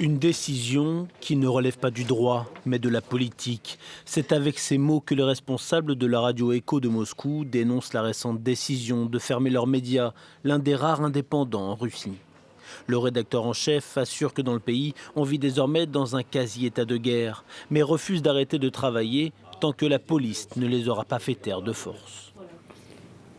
Une décision qui ne relève pas du droit, mais de la politique. C'est avec ces mots que le responsable de la radio Echo de Moscou dénonce la récente décision de fermer leurs médias, l'un des rares indépendants en Russie. Le rédacteur en chef assure que dans le pays, on vit désormais dans un quasi-état de guerre, mais refuse d'arrêter de travailler tant que la police ne les aura pas fait taire de force.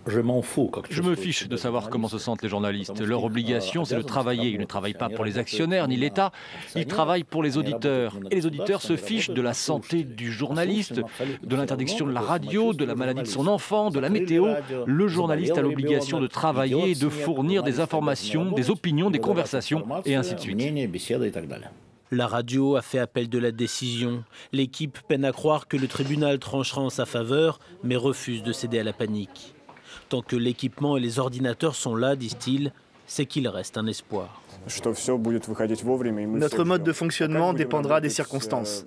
Je me fiche de savoir comment se sentent les journalistes. Leur obligation, c'est de travailler. Ils ne travaillent pas pour les actionnaires ni l'État. Ils travaillent pour les auditeurs. Et les auditeurs se fichent de la santé du journaliste, de l'interdiction de la radio, de la maladie de son enfant, de la météo. Le journaliste a l'obligation de travailler et de fournir des informations, des opinions, des conversations, et ainsi de suite. La radio a fait appel de la décision. L'équipe peine à croire que le tribunal tranchera en sa faveur, mais refuse de céder à la panique. Tant que l'équipement et les ordinateurs sont là, disent-ils, c'est qu'il reste un espoir. Notre mode de fonctionnement dépendra des circonstances.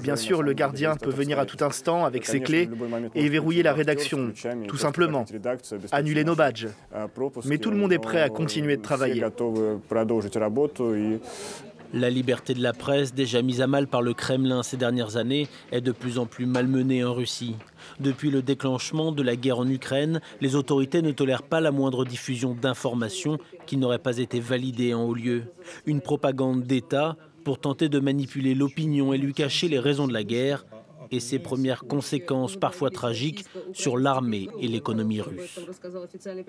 Bien sûr, le gardien peut venir à tout instant avec ses clés et verrouiller la rédaction, tout simplement, annuler nos badges. Mais tout le monde est prêt à continuer de travailler. La liberté de la presse, déjà mise à mal par le Kremlin ces dernières années, est de plus en plus malmenée en Russie. Depuis le déclenchement de la guerre en Ukraine, les autorités ne tolèrent pas la moindre diffusion d'informations qui n'auraient pas été validées en haut lieu. Une propagande d'État pour tenter de manipuler l'opinion et lui cacher les raisons de la guerre et ses premières conséquences parfois tragiques sur l'armée et l'économie russe.